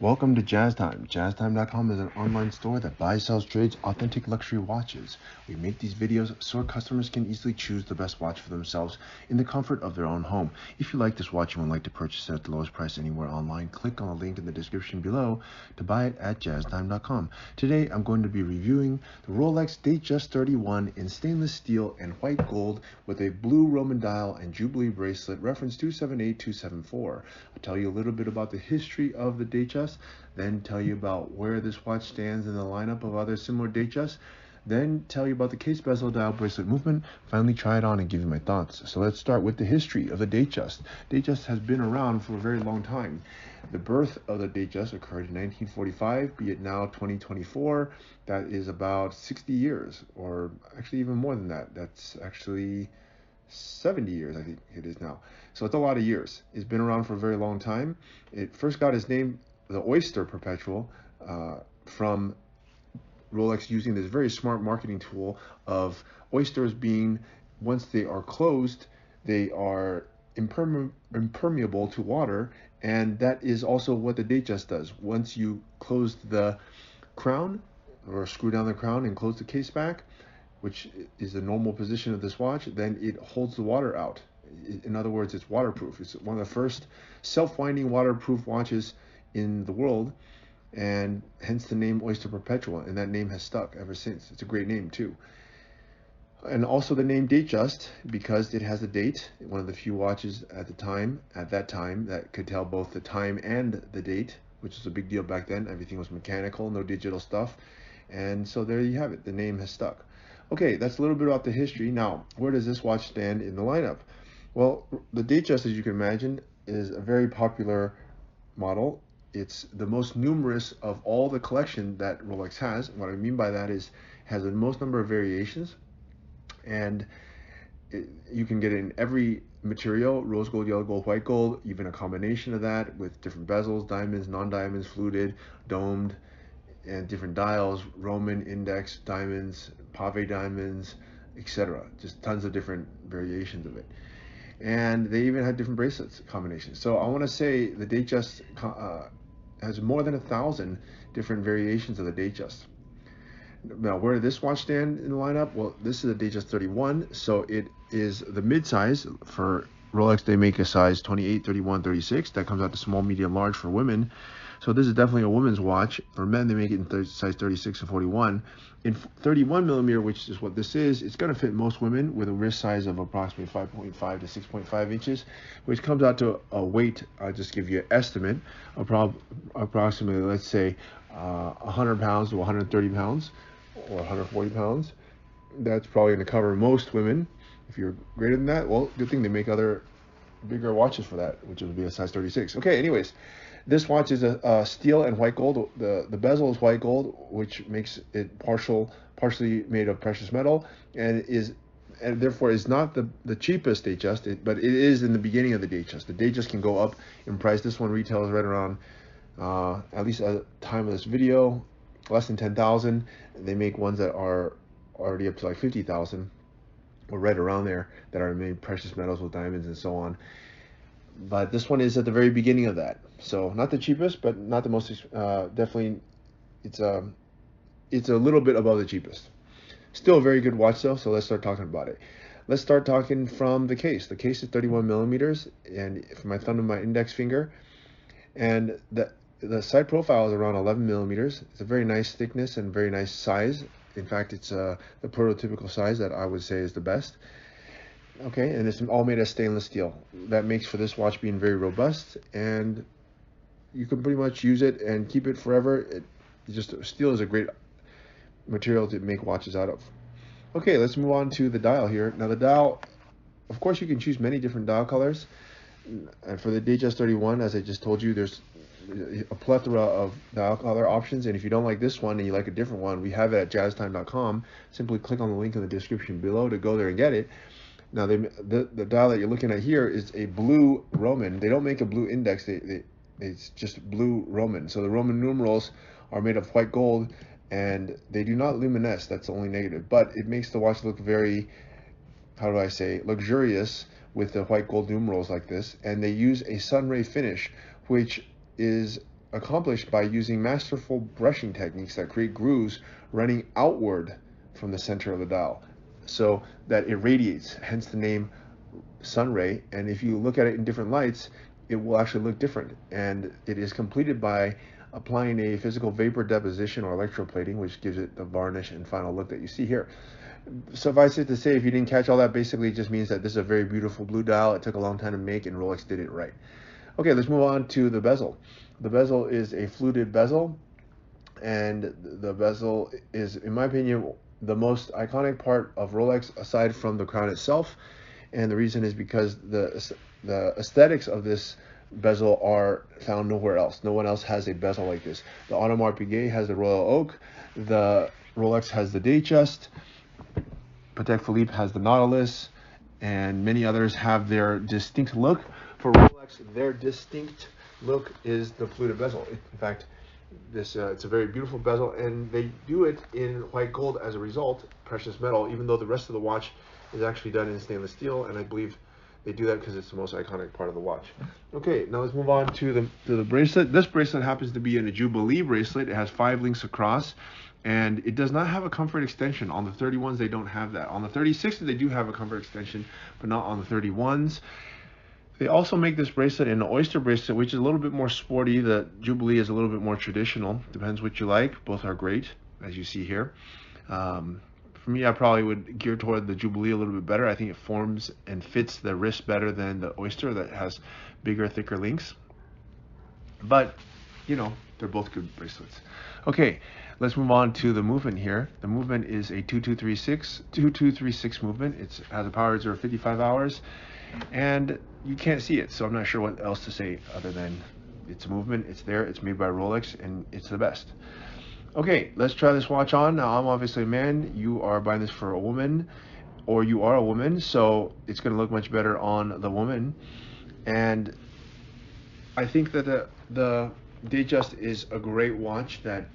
Welcome to Jazz Time. JazzTime.com is an online store that buys, sells, trades authentic luxury watches. We make these videos so our customers can easily choose the best watch for themselves in the comfort of their own home. If you like this watch and would like to purchase it at the lowest price anywhere online, click on the link in the description below to buy it at JazzTime.com. Today, I'm going to be reviewing the Rolex Datejust 31 in stainless steel and white gold with a blue Roman dial and Jubilee bracelet, reference 278274. I'll tell you a little bit about the history of the Datejust, then tell you about where this watch stands in the lineup of other similar Datejusts, then tell you about the case bezel dial bracelet movement, finally try it on and give you my thoughts. So let's start with the history of the Datejust. Datejust has been around for a very long time. The birth of the Datejust occurred in 1945, be it now 2024, that is about 60 years, or actually even more than that. That's actually 70 years, I think it is now. So it's a lot of years. It's been around for a very long time. It first got its name, the Oyster Perpetual, from Rolex using this very smart marketing tool of oysters being, once they are closed, they are impermeable to water, and that is also what the Datejust does. Once you close the crown, or screw down the crown and close the case back, which is the normal position of this watch, then it holds the water out. In other words, it's waterproof. It's one of the first self-winding waterproof watches in the world, and hence the name Oyster Perpetual, and that name has stuck ever since. It's a great name too. And also the name Datejust, because it has a date, one of the few watches at that time that could tell both the time and the date, which was a big deal back then. Everything was mechanical, no digital stuff. And so there you have it, the name has stuck. Okay, that's a little bit about the history. Now, where does this watch stand in the lineup? Well, the Datejust, as you can imagine, is a very popular model. It's the most numerous of all the collection that Rolex has. What I mean by that is it has the most number of variations, and you can get it in every material: rose gold, yellow gold, white gold, even a combination of that with different bezels, diamonds, non-diamonds, fluted, domed, and different dials, Roman, index, diamonds, pave diamonds, etc. Just tons of different variations of it. And they even had different bracelets combinations. So I want to say the Datejust has more than 1,000 different variations of the Datejust. Now, where did this watch stand in the lineup? Well, this is a Datejust 31, so it is the mid-size. For Rolex, they make a size 28, 31, 36. That comes out to small, medium, large for women. So this is definitely a woman's watch. For men, they make it in size 36 and 41. In 31 millimeter, which is what this is, it's going to fit most women with a wrist size of approximately 5.5 to 6.5 inches, which comes out to a weight, I'll just give you an estimate, approximately, let's say, 100 pounds to 130 pounds or 140 pounds. That's probably going to cover most women. If you're greater than that, well, good thing they make other bigger watches for that, which would be a size 36. Okay, anyways, this watch is a steel and white gold. The bezel is white gold, which makes it partially made of precious metal, and therefore is not the cheapest Datejust, but it is in the beginning of the Datejust. The Datejust can go up in price. This one retails right around, at least at the time of this video, less than 10,000. They make ones that are already up to like 50,000, or right around there, that are made precious metals with diamonds and so on. But this one is at the very beginning of that, so not the cheapest, but not the most. Definitely, it's a little bit above the cheapest. Still a very good watch though. So let's start talking about it. Let's start talking from the case. The case is 31 millimeters, and from my thumb to my index finger, and the side profile is around 11 millimeters. It's a very nice thickness and very nice size. In fact, it's the prototypical size that I would say is the best. Okay, and it's all made of stainless steel. That makes for this watch being very robust, and you can pretty much use it and keep it forever. Steel is a great material to make watches out of. Okay, let's move on to the dial here. Now the dial, of course, you can choose many different dial colors. And for the Datejust 31, as I just told you, there's a plethora of dial color options, and if you don't like this one and you like a different one, we have it at jazztime.com. Simply click on the link in the description below to go there and get it. Now, the dial that you're looking at here is a blue Roman. They don't make a blue index. It's just blue Roman. So the Roman numerals are made of white gold, and they do not luminesce. That's the only negative. But it makes the watch look very, how do I say, luxurious with the white gold numerals like this. And they use a sunray finish, which is accomplished by using masterful brushing techniques that create grooves running outward from the center of the dial, so that it radiates, hence the name sun ray. And if you look at it in different lights, it will actually look different. And it is completed by applying a physical vapor deposition or electroplating, which gives it the varnish and final look that you see here. Suffice it to say, if you didn't catch all that, basically it just means that this is a very beautiful blue dial. It took a long time to make, and Rolex did it right. Okay, let's move on to the bezel. The bezel is a fluted bezel, and the bezel is, in my opinion, the most iconic part of Rolex aside from the crown itself. And the reason is because the aesthetics of this bezel are found nowhere else. No one else has a bezel like this. The Audemars Piguet has the Royal Oak, the Rolex has the Datejust, Patek Philippe has the Nautilus, and many others have their distinct look. For Rolex, their distinct look is the fluted bezel. In fact, it's a very beautiful bezel, and they do it in white gold as a result, precious metal, even though the rest of the watch is actually done in stainless steel, and I believe they do that because it's the most iconic part of the watch. Okay, now let's move on to the bracelet. This bracelet happens to be in a Jubilee bracelet. It has 5 links across, and it does not have a comfort extension. On the 31s, they don't have that. On the 36s, they do have a comfort extension, but not on the 31s. They also make this bracelet in an oyster bracelet, which is a little bit more sporty. The Jubilee is a little bit more traditional. Depends what you like. Both are great, as you see here. For me, I probably would gear toward the Jubilee a little bit better. I think it forms and fits the wrist better than the oyster that has bigger, thicker links. But, you know, they're both good bracelets. Okay, let's move on to the movement here. The movement is a 2236 movement. It has a power reserve of 55 hours, and you can't see it, so I'm not sure what else to say other than it's a movement, it's there, it's made by Rolex, and it's the best. Okay, let's try this watch on. Now, I'm obviously a man. You are buying this for a woman, or you are a woman, so it's going to look much better on the woman. And I think that the Datejust is a great watch that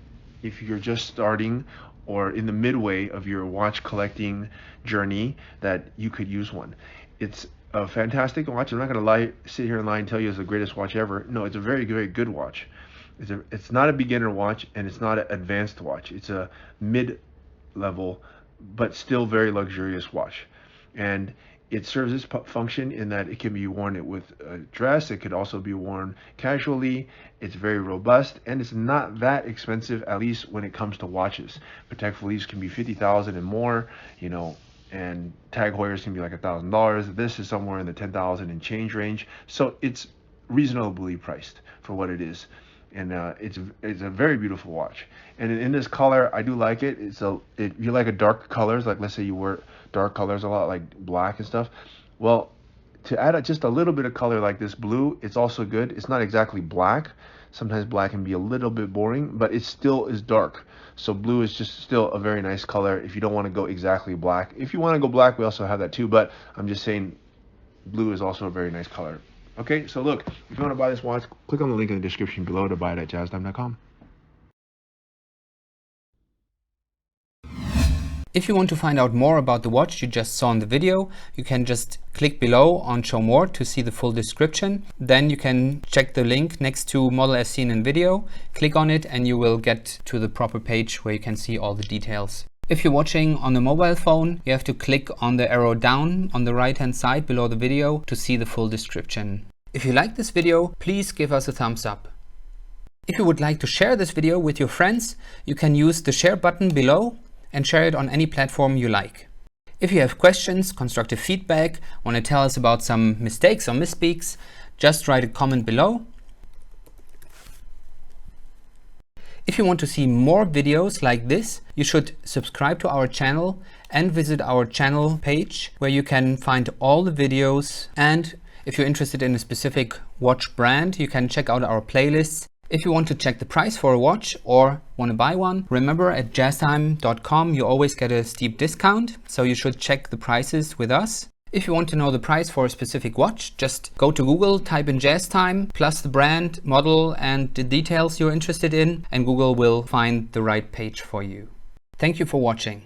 if you're just starting or in the midway of your watch collecting journey, that you could use one. It's a fantastic watch. I'm not going to sit here and lie and tell you it's the greatest watch ever. No, it's a very, very good watch. It's not a beginner watch, and it's not an advanced watch. It's a mid-level, but still very luxurious watch. And it serves its function in that it can be worn with a dress. It could also be worn casually. It's very robust, and it's not that expensive, at least when it comes to watches. Patek Philippe's can be $50,000 and more, you know, and Tag Heuer's can be like $1,000. This is somewhere in the $10,000 and change range. So it's reasonably priced for what it is. And it's a very beautiful watch, and in this color I do like it. If you like a dark colors, like let's say you wear dark colors a lot, like black and stuff, well, to add just a little bit of color like this blue, it's also good. It's not exactly black. Sometimes black can be a little bit boring, but it still is dark. So blue is just still a very nice color if you don't want to go exactly black. If you want to go black, we also have that too, but I'm just saying blue is also a very nice color. Okay, so look, if you want to buy this watch, click on the link in the description below to buy it at jazztime.com. If you want to find out more about the watch you just saw in the video, you can just click below on Show More to see the full description. Then you can check the link next to Model as seen in video, click on it, and you will get to the proper page where you can see all the details. If you're watching on a mobile phone, you have to click on the arrow down on the right hand side below the video to see the full description. If you like this video, please give us a thumbs up. If you would like to share this video with your friends, you can use the share button below and share it on any platform you like. If you have questions, constructive feedback, want to tell us about some mistakes or misspeaks, just write a comment below. If you want to see more videos like this, you should subscribe to our channel and visit our channel page where you can find all the videos. And if you're interested in a specific watch brand, you can check out our playlists. If you want to check the price for a watch or want to buy one, remember at jazztime.com you always get a steep discount, so you should check the prices with us. If you want to know the price for a specific watch, just go to Google, type in JazzTime, plus the brand, model, and the details you're interested in, and Google will find the right page for you. Thank you for watching.